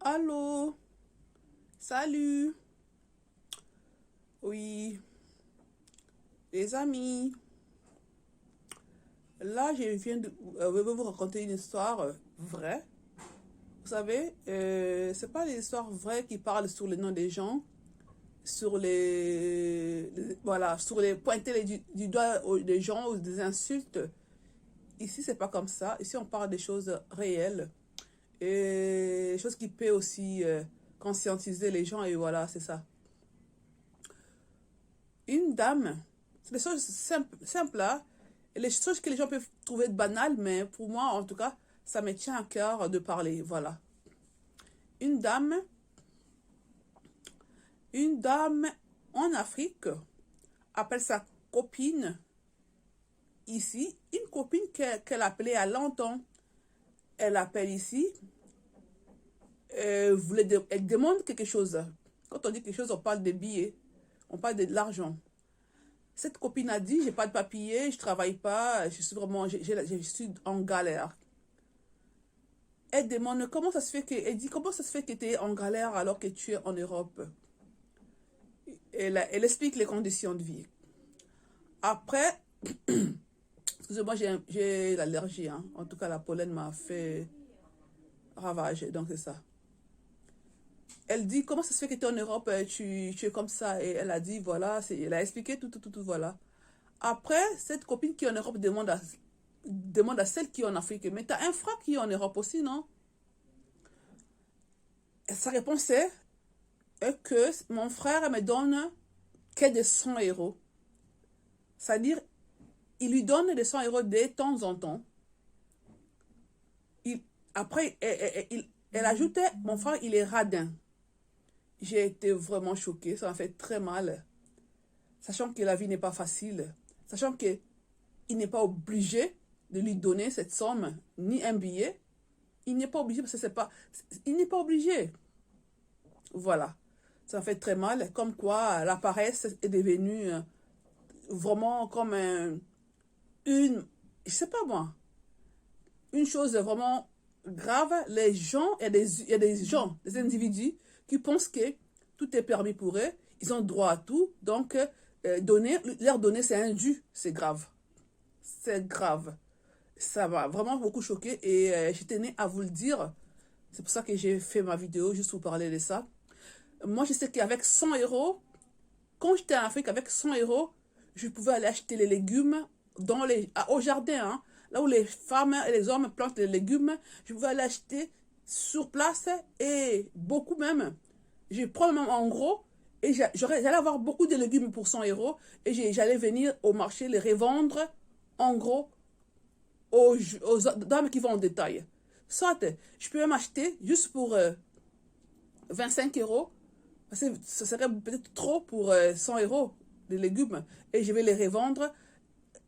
Allô, salut, oui, les amis. Là, je viens de vous raconter une histoire vraie. Vous savez, c'est pas les histoires vraies qui parlent sur les noms des gens, sur voilà, sur les pointer du doigt des gens ou des insultes. Ici, c'est pas comme ça. Ici, on parle des choses réelles et des choses qui peuvent aussi conscientiser les gens et voilà, c'est ça. Une dame, c'est des choses simples là, et les choses que les gens peuvent trouver banales, mais pour moi, en tout cas, ça me tient à cœur de parler. Voilà. Une dame, une dame en Afrique appelle sa copine ici, une copine qu'elle appelait à longtemps. Elle appelle ici, elle demande quelque chose. Quand on dit quelque chose, on parle des billets, on parle de l'argent. Cette copine a dit, j'ai pas de papier, je travaille pas, je suis vraiment, je suis en galère. Elle demande comment ça se fait que, elle dit comment ça se fait que tu es en galère alors que tu es en Europe. Elle explique les conditions de vie. Après, excusez-moi, j'ai l'allergie, hein. En tout cas, la pollen m'a fait ravage, donc c'est ça. Elle dit comment ça se fait que tu es en Europe, tu es comme ça. Et elle a dit, voilà, elle a expliqué tout, voilà. Après, cette copine qui est en Europe demande à celle qui est en Afrique, mais tu as un frère qui est en Europe aussi, non? Et sa réponse est que mon frère me donne que des 100 euros. C'est-à-dire, il lui donne des 100 euros de temps en temps. Après, elle ajoutait, mon frère, il est radin. J'ai été vraiment choquée, ça m'a fait très mal. Sachant que la vie n'est pas facile. Sachant qu'il n'est pas obligé de lui donner cette somme, ni un billet. Il n'est pas obligé, parce que c'est pas... Il n'est pas obligé. Voilà. Ça fait très mal. Comme quoi, la paresse est devenue vraiment comme une... Je sais pas moi. Une chose vraiment grave. Les gens, il y a des gens, des individus qui pensent que tout est permis pour eux. Ils ont droit à tout. Donc, leur donner, c'est un dû. C'est grave. C'est grave. Ça m'a vraiment beaucoup choqué et je tenais à vous le dire. C'est pour ça que j'ai fait ma vidéo, juste pour parler de ça. Moi, je sais qu'avec 100 euros, quand j'étais en Afrique, avec 100 euros, je pouvais aller acheter les légumes au jardin, hein, là où les femmes et les hommes plantent les légumes. Je pouvais aller acheter sur place et beaucoup même. Je prends même en gros et j'allais avoir beaucoup de légumes pour 100 euros et j'allais venir au marché les revendre en gros aux dames qui vont en détail. Soit je peux même acheter juste pour 25 euros, parce que ce serait peut-être trop pour 100 euros de légumes, et je vais les revendre.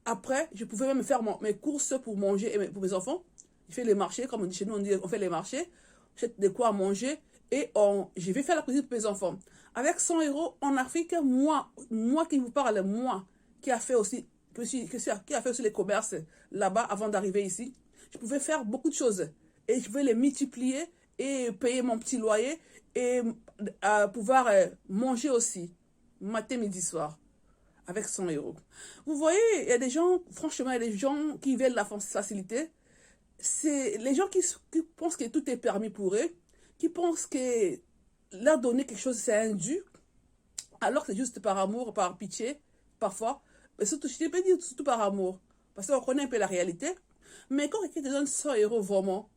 Après, je pouvais même faire mes courses pour manger et pour mes enfants. Je fais les marchés, comme chez nous on dit, on fait les marchés, j'achète de quoi manger, et je vais faire la cuisine pour mes enfants. Avec 100 euros en Afrique, moi qui vous parle, moi qui a fait aussi qui a fait aussi les commerces là-bas avant d'arriver ici, je pouvais faire beaucoup de choses. Et je pouvais les multiplier et payer mon petit loyer et pouvoir manger aussi, matin, midi, soir, avec 100 euros. Vous voyez, il y a des gens, franchement, il y a des gens qui veulent la facilité. C'est les gens qui pensent que tout est permis pour eux, qui pensent que leur donner quelque chose, c'est un dû, alors que c'est juste par amour, par pitié, parfois. Mais surtout, je ne peux pas dire surtout par amour, parce qu'on connaît un peu la réalité. Mais quand quelqu'un te donne 100 euros vraiment,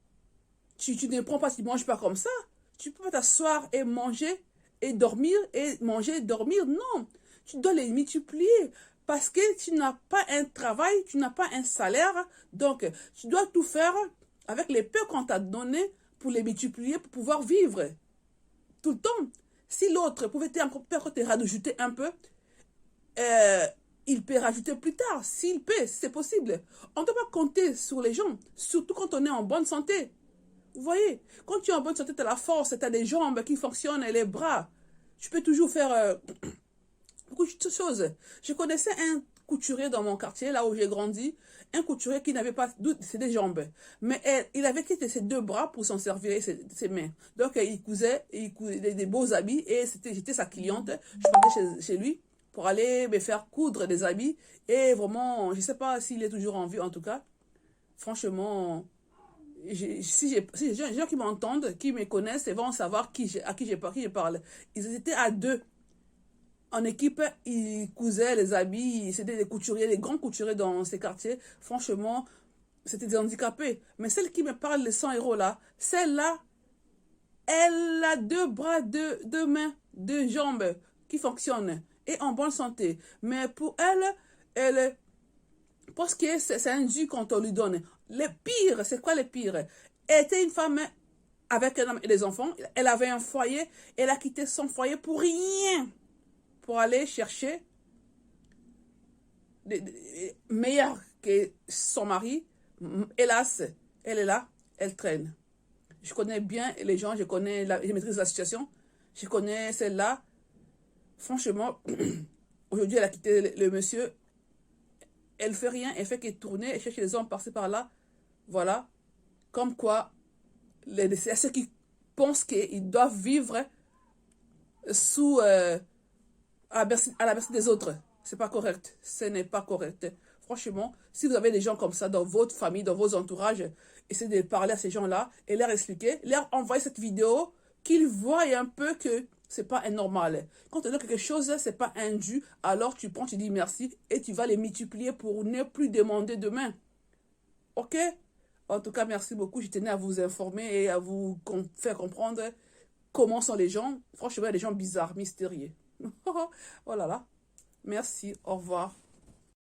tu ne prends pas, tu ne manges pas comme ça. Tu peux pas t'asseoir et manger et dormir et manger et dormir. Non, tu dois les multiplier parce que tu n'as pas un travail, tu n'as pas un salaire. Donc, tu dois tout faire avec les peu qu'on t'a donné pour les multiplier, pour pouvoir vivre tout le temps. Si l'autre pouvait encore te rajouter un peu, il peut rajouter plus tard, s'il peut, si c'est possible. On ne doit pas compter sur les gens, surtout quand on est en bonne santé. Vous voyez, quand tu es en bonne santé, tu as la force, tu as des jambes qui fonctionnent et les bras. Tu peux toujours faire beaucoup de choses. Je connaissais un couturier dans mon quartier, là où j'ai grandi, un couturier qui n'avait pas, c'est des jambes, mais il avait quitté ses deux bras pour s'en servir et ses mains. Donc il cousait des beaux habits et j'étais sa cliente. Je partais chez lui pour aller me faire coudre des habits et vraiment, je sais pas s'il est toujours en vie en tout cas. Franchement, si les gens qui m'entendent, qui me connaissent, ils vont savoir à qui je parle. Ils étaient à deux. En équipe, ils cousaient les habits, c'était des couturiers, des grands couturiers dans ces quartiers. Franchement, c'était des handicapés. Mais celle qui me parle, les 100 euros là, celle-là, elle a deux bras, deux mains, deux jambes qui fonctionnent et en bonne santé. Mais pour elle pense que c'est un dû quand on lui donne. Le pire, c'est quoi le pire? Elle était une femme avec un homme et des enfants. Elle avait un foyer. Elle a quitté son foyer pour rien. Pour aller chercher meilleur que son mari. Hélas, elle est là, elle traîne. Je connais bien les gens, je maîtrise la situation. Je connais celle-là. Franchement, aujourd'hui, elle a quitté le monsieur. Elle fait rien, elle fait que tourner, elle cherche les hommes par-ci par-là. Voilà. Comme quoi, c'est ceux qui pensent qu'ils doivent vivre sous à la merci des autres. C'est pas correct. Ce n'est pas correct. Franchement, si vous avez des gens comme ça dans votre famille, dans vos entourages, essayez de parler à ces gens-là et leur expliquer, leur envoyer cette vidéo, qu'ils voient un peu que c'est pas anormal. Quand tu donnes quelque chose, c'est pas indu, alors tu prends, tu dis merci et tu vas les multiplier pour ne plus demander demain. Ok? En tout cas, merci beaucoup. Je tenais à vous informer et à vous faire comprendre comment sont les gens. Franchement, il y a des gens bizarres, mystérieux. Oh là là. Merci. Au revoir.